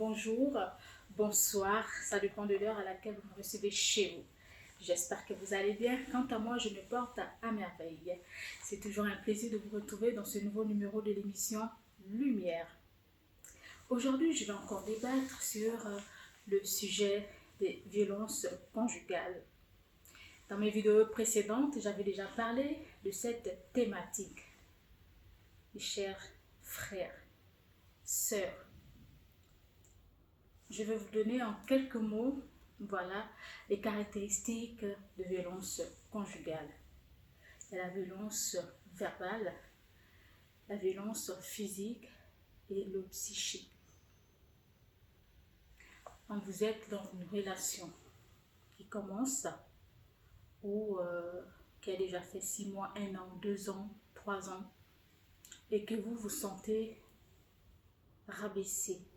bonjour, bonsoir, ça dépend de l'heure à laquelle vous me recevez chez vous. J'espère que vous allez bien. Quant à moi, je me porte à merveille. C'est toujours un plaisir de vous retrouver dans ce nouveau numéro de l'émission Lumière. Aujourd'hui, je vais encore débattre sur le sujet des violences conjugales. Dans mes vidéos précédentes, j'avais déjà parlé de cette thématique. Mes chers frères, sœurs, je vais vous donner en quelques mots, les caractéristiques de violence conjugale. Il y a la violence verbale, la violence physique et le psychique. Quand vous êtes dans une relation qui commence ou qui a déjà fait 6 mois, 1 an, 2 ans, 3 ans, et que vous vous sentez rabaissé,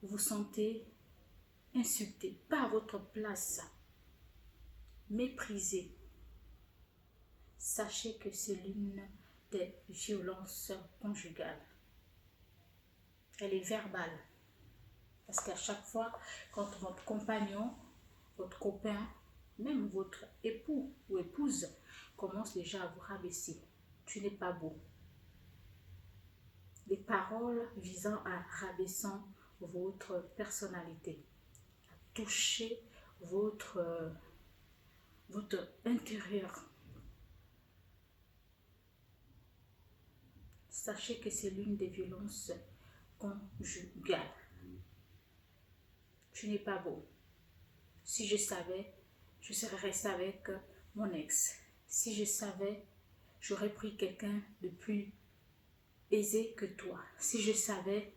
vous vous sentez insulté, pas à votre place, méprisé, sachez que c'est l'une des violences conjugales. Elle est verbale. Parce qu'à chaque fois, quand votre compagnon, votre copain, même votre époux ou épouse commence déjà à vous rabaisser, tu n'es pas beau. Des paroles visant à rabaisser votre personnalité, à toucher votre intérieur. Sachez que c'est l'une des violences conjugales. Tu n'es pas beau. Si je savais, je serais restée avec mon ex. Si je savais, j'aurais pris quelqu'un de plus aisé que toi. Si je savais,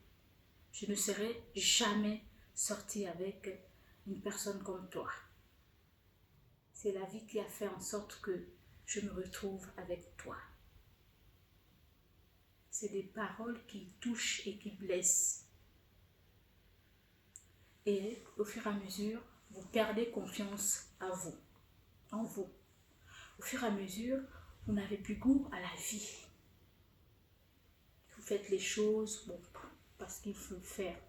je ne serais jamais sortie avec une personne comme toi. C'est la vie qui a fait en sorte que je me retrouve avec toi. C'est des paroles qui touchent et qui blessent. Et au fur et à mesure, vous perdez confiance en vous. Au fur et à mesure, vous n'avez plus goût à la vie. Vous faites les choses parce qu'il faut le faire.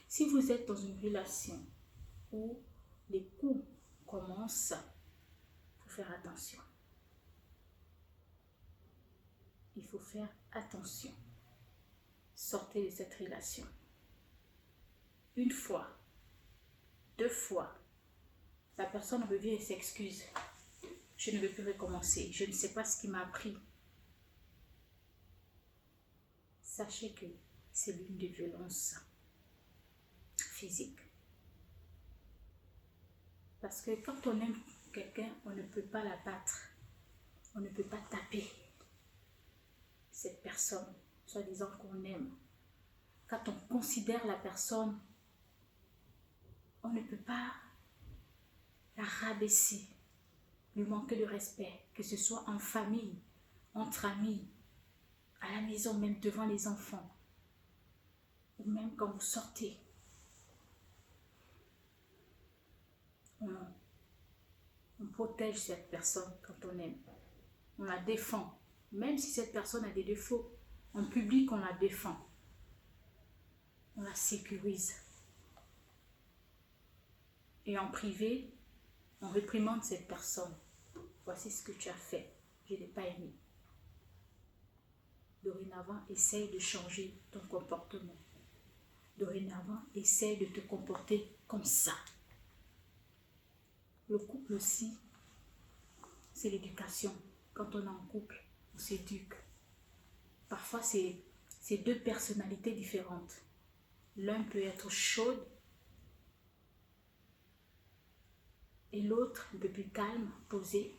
Si vous êtes dans une relation où les coups commencent, il faut faire attention. Il faut faire attention. Sortez de cette relation. 1 fois, 2 fois, la personne revient et s'excuse. Je ne veux plus recommencer. Je ne sais pas ce qui m'a appris. Sachez que c'est l'une des violences physiques. Parce que quand on aime quelqu'un, on ne peut pas la battre. On ne peut pas taper cette personne, soi-disant qu'on aime. Quand on considère la personne, on ne peut pas la rabaisser, lui manquer de respect, que ce soit en famille, entre amis, à la maison, même devant les enfants, ou même quand vous sortez. On protège cette personne quand on aime. On la défend. Même si cette personne a des défauts, en public, on la défend. On la sécurise. Et en privé, on réprimande cette personne. Voici ce que tu as fait. Je n'ai pas aimé. Dorénavant, essaye de changer ton comportement. Dorénavant, essaye de te comporter comme ça. Le couple aussi, c'est l'éducation. Quand on est en couple, on s'éduque. Parfois, c'est 2 personnalités différentes. L'un peut être chaude et l'autre un peu plus calme, posé.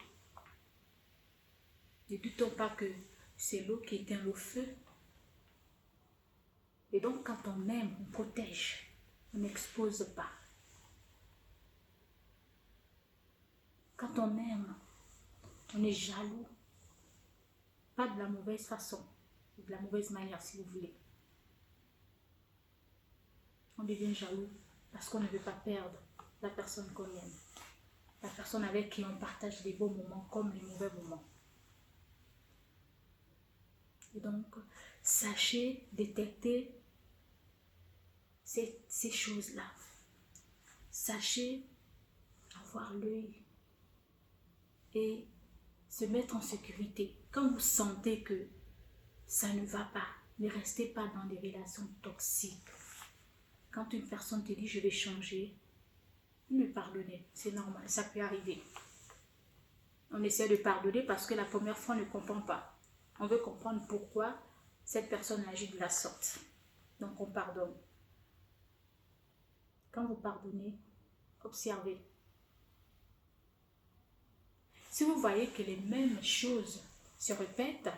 Ne doutons pas que c'est l'eau qui éteint le feu. Et donc, quand on aime, on protège, on n'expose pas. Quand on aime, on est jaloux. Pas de la mauvaise façon, de la mauvaise manière si vous voulez. On devient jaloux parce qu'on ne veut pas perdre la personne qu'on aime. La personne avec qui on partage les beaux moments comme les mauvais moments. Et donc, sachez détecter ces choses-là. Sachez avoir l'œil et se mettre en sécurité. Quand vous sentez que ça ne va pas, ne restez pas dans des relations toxiques. Quand une personne te dit « je vais changer », vous lui pardonnez, c'est normal, ça peut arriver. On essaie de pardonner parce que la première fois on ne comprend pas. On veut comprendre pourquoi cette personne agit de la sorte. Donc on pardonne. Quand vous pardonnez, observez. Si vous voyez que les mêmes choses se répètent,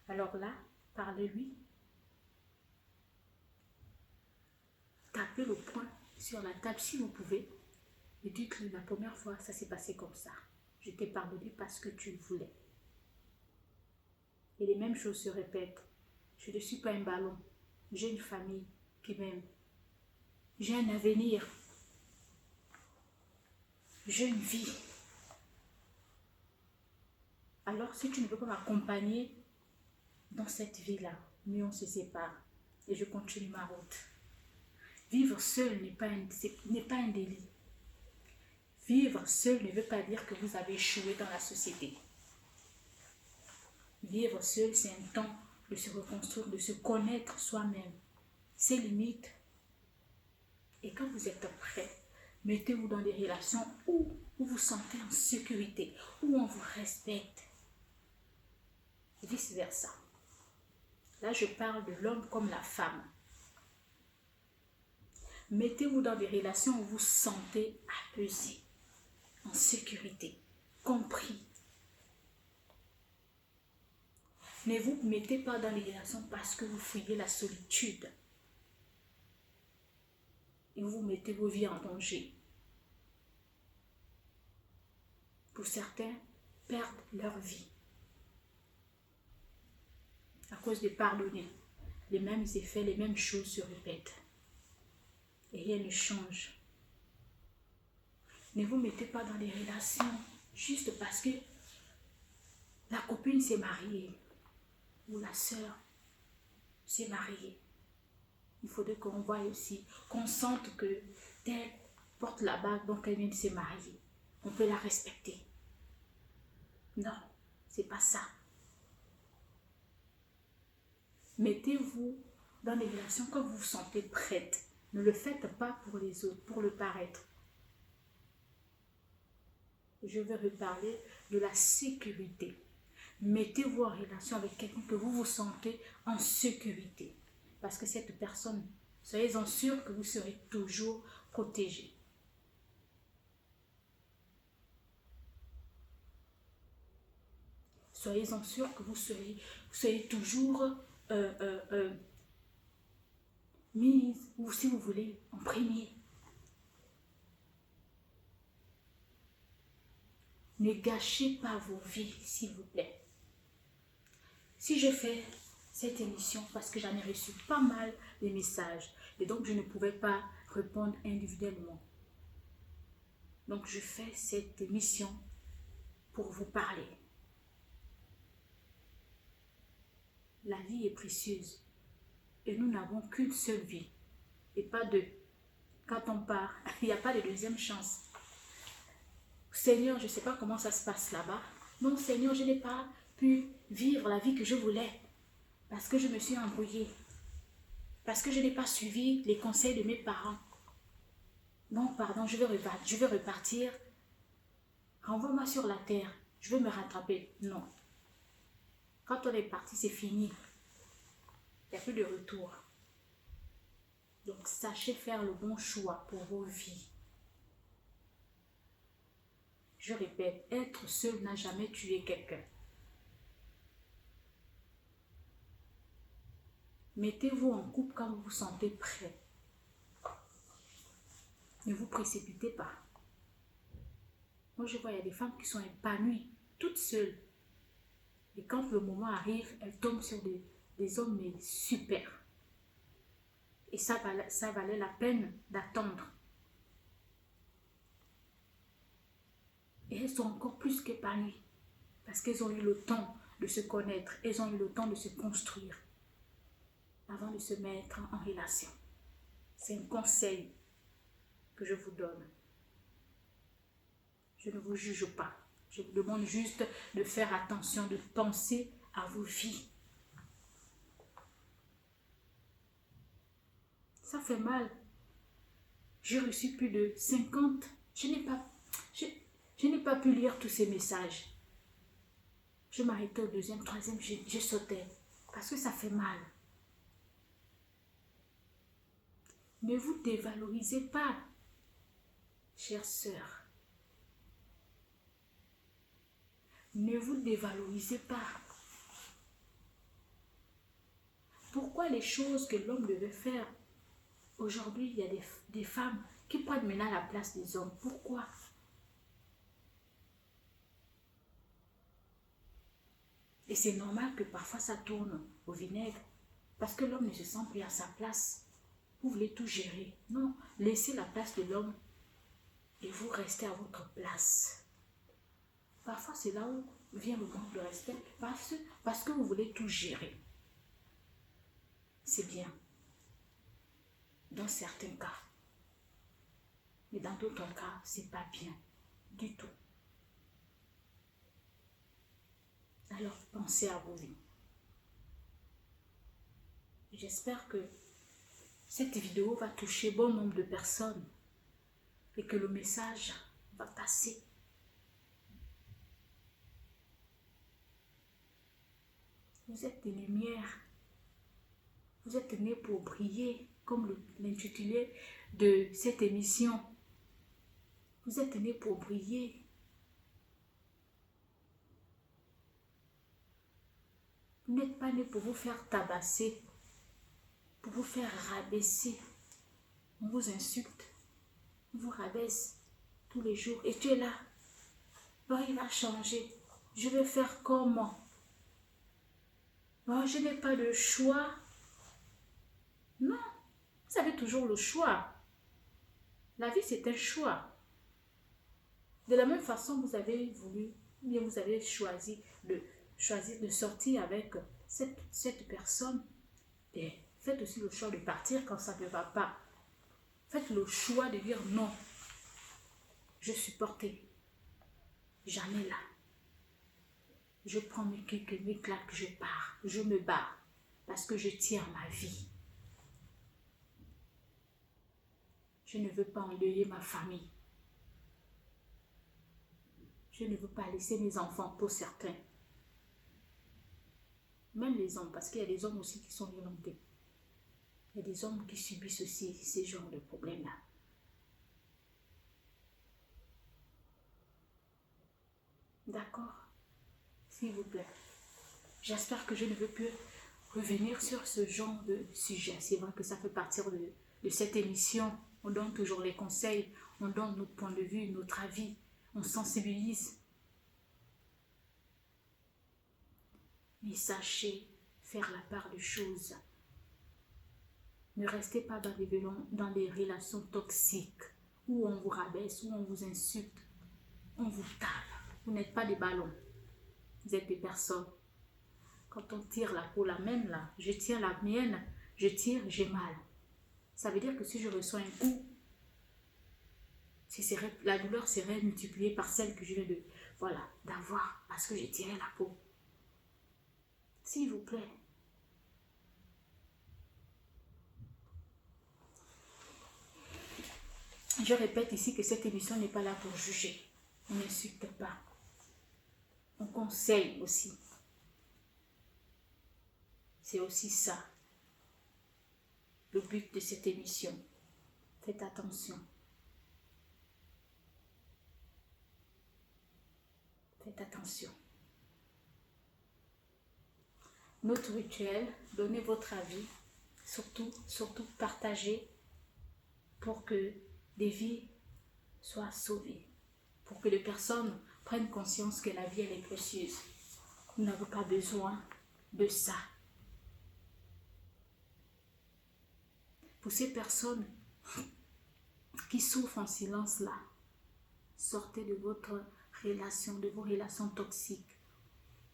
alors là, parlez-lui. Tapez le poing sur la table si vous pouvez et dites-lui la première fois, ça s'est passé comme ça. Je t'ai pardonné parce que tu le voulais. Et les mêmes choses se répètent. Je ne suis pas un ballon. J'ai une famille qui m'aime. J'ai un avenir. J'ai une vie. Alors, si tu ne veux pas m'accompagner dans cette vie-là, mieux on se sépare et je continue ma route. Vivre seul n'est pas un délit. Vivre seul ne veut pas dire que vous avez échoué dans la société. Vivre seul, c'est un temps de se reconstruire, de se connaître soi-même, ses limites. Et quand vous êtes prêt, mettez-vous dans des relations où vous vous sentez en sécurité, où on vous respecte. Et vice-versa. Là, je parle de l'homme comme la femme. Mettez-vous dans des relations où vous vous sentez apaisé, en sécurité, compris. Ne vous mettez pas dans les relations parce que vous fuyez la solitude. Et vous mettez vos vies en danger. Pour certains, perdent leur vie à cause de pardonner. Les mêmes effets, les mêmes choses se répètent. Et rien ne change. Ne vous mettez pas dans des relations juste parce que la copine s'est mariée ou la sœur s'est mariée. Il faudrait qu'on voie aussi, qu'on sente que telle porte la bague, donc elle vient de se marier. On peut la respecter. Non, c'est pas ça. Mettez-vous dans des relations quand vous vous sentez prête. Ne le faites pas pour les autres, pour le paraître. Je vais reparler de la sécurité. Mettez-vous en relation avec quelqu'un que vous vous sentez en sécurité. Parce que cette personne, soyez-en sûr que vous serez toujours protégé. Soyez-en sûr que vous serez toujours mise, ou si vous voulez, en premier. Ne gâchez pas vos vies, s'il vous plaît. Si je fais cette émission, parce que j'en ai reçu pas mal de messages, et donc je ne pouvais pas répondre individuellement. Donc je fais cette émission pour vous parler. La vie est précieuse et nous n'avons qu'une seule vie et pas deux. Quand on part, il n'y a pas de deuxième chance. Seigneur, je ne sais pas comment ça se passe là-bas. Non, Seigneur, je n'ai pas pu vivre la vie que je voulais parce que je me suis embrouillée, parce que je n'ai pas suivi les conseils de mes parents. Non, pardon, je vais repartir. Renvoie-moi sur la terre, je veux me rattraper. Non. Quand on est parti, c'est fini. Il n'y a plus de retour. Donc, sachez faire le bon choix pour vos vies. Je répète, être seul n'a jamais tué quelqu'un. Mettez-vous en couple quand vous vous sentez prêt. Ne vous précipitez pas. Moi, je vois, il y a des femmes qui sont épanouies, toutes seules. Et quand le moment arrive, elles tombent sur des hommes mais super. Et ça valait la peine d'attendre. Et elles sont encore plus qu'épanouies. Parce qu'elles ont eu le temps de se connaître. Elles ont eu le temps de se construire. Avant de se mettre en relation. C'est un conseil que je vous donne. Je ne vous juge pas. Je vous demande juste de faire attention, de penser à vos vies. Ça fait mal. J'ai reçu plus de 50. Je n'ai pas pu lire tous ces messages. Je m'arrêtais au deuxième, troisième, je sautais. Parce que ça fait mal. Ne vous dévalorisez pas, chère sœur. Ne vous dévalorisez pas. Pourquoi les choses que l'homme devait faire? Aujourd'hui, il y a des femmes qui prennent maintenant la place des hommes. Pourquoi? Et c'est normal que parfois ça tourne au vinaigre. Parce que l'homme ne se sent plus à sa place. Vous voulez tout gérer. Non, laissez la place de l'homme et vous restez à votre place. Parfois, c'est là où vient le manque de respect. Parce que vous voulez tout gérer. C'est bien. Dans certains cas. Mais dans d'autres cas, c'est pas bien. Du tout. Alors, pensez à vos vies. J'espère que cette vidéo va toucher bon nombre de personnes et que le message va passer. Vous êtes des lumières. Vous êtes nés pour briller, comme l'intitulé de cette émission. Vous êtes nés pour briller. Vous n'êtes pas nés pour vous faire tabasser, pour vous faire rabaisser. On vous insulte, on vous rabaisse tous les jours. Et tu es là. Bon, il va changer. Je vais faire comment? Bon, je n'ai pas de choix. Non, vous avez toujours le choix. La vie, c'est un choix. De la même façon, vous avez voulu, bien vous avez choisi de sortir avec cette personne. Et faites aussi le choix de partir quand ça ne va pas. Faites le choix de dire non. Je supporte. J'en ai là. Je prends mes claques, je pars. Je me bats. Parce que je tiens ma vie. Je ne veux pas endeuiller ma famille. Je ne veux pas laisser mes enfants pour certains. Même les hommes, parce qu'il y a des hommes aussi qui sont violentés. Il y a des hommes qui subissent aussi ces genres de problèmes-là. D'accord? S'il vous plaît. J'espère que je ne veux plus revenir sur ce genre de sujet. C'est vrai que ça fait partie de cette émission. On donne toujours les conseils, on donne notre point de vue, notre avis, on sensibilise. Mais sachez faire la part des choses. Ne restez pas dans des relations toxiques où on vous rabaisse, où on vous insulte, on vous tape. Vous n'êtes pas des ballons, vous êtes des personnes. Quand on tire la peau, la même là, je tiens la mienne, je tire, j'ai mal. Ça veut dire que si je reçois un coup, la douleur serait multipliée par celle que je viens d'avoir parce que j'ai tiré la peau. S'il vous plaît. Je répète ici que cette émission n'est pas là pour juger. On n'insulte pas. On conseille aussi. C'est aussi ça, le but de cette émission. Faites attention. Faites attention. Notre rituel, donnez votre avis, surtout partagez pour que des vies soient sauvées, pour que les personnes prennent conscience que la vie elle est précieuse. Vous n'avez pas besoin de ça. Pour ces personnes qui souffrent en silence là, sortez de vos relations toxiques.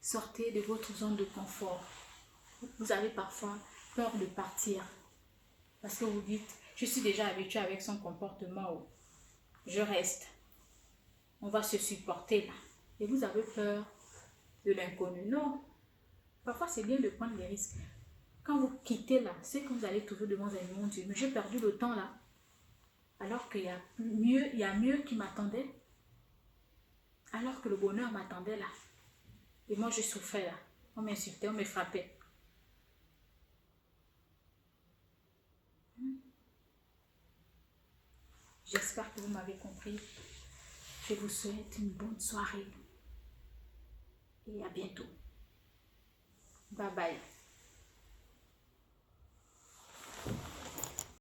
Sortez de votre zone de confort. Vous avez parfois peur de partir parce que vous dites, Je suis déjà habituée avec son comportement. Oh. Je reste. On va se supporter là. Et vous avez peur de l'inconnu. Non. Parfois, c'est bien de prendre des risques. Quand vous quittez là, c'est que vous allez trouver devant un mon Dieu. Mais j'ai perdu le temps là. Alors qu'il y a mieux qui m'attendait. Alors que le bonheur m'attendait là. Et moi, je souffrais là. On m'insultait, on me frappait. J'espère que vous m'avez compris. Je vous souhaite une bonne soirée. Et à bientôt. Bye bye.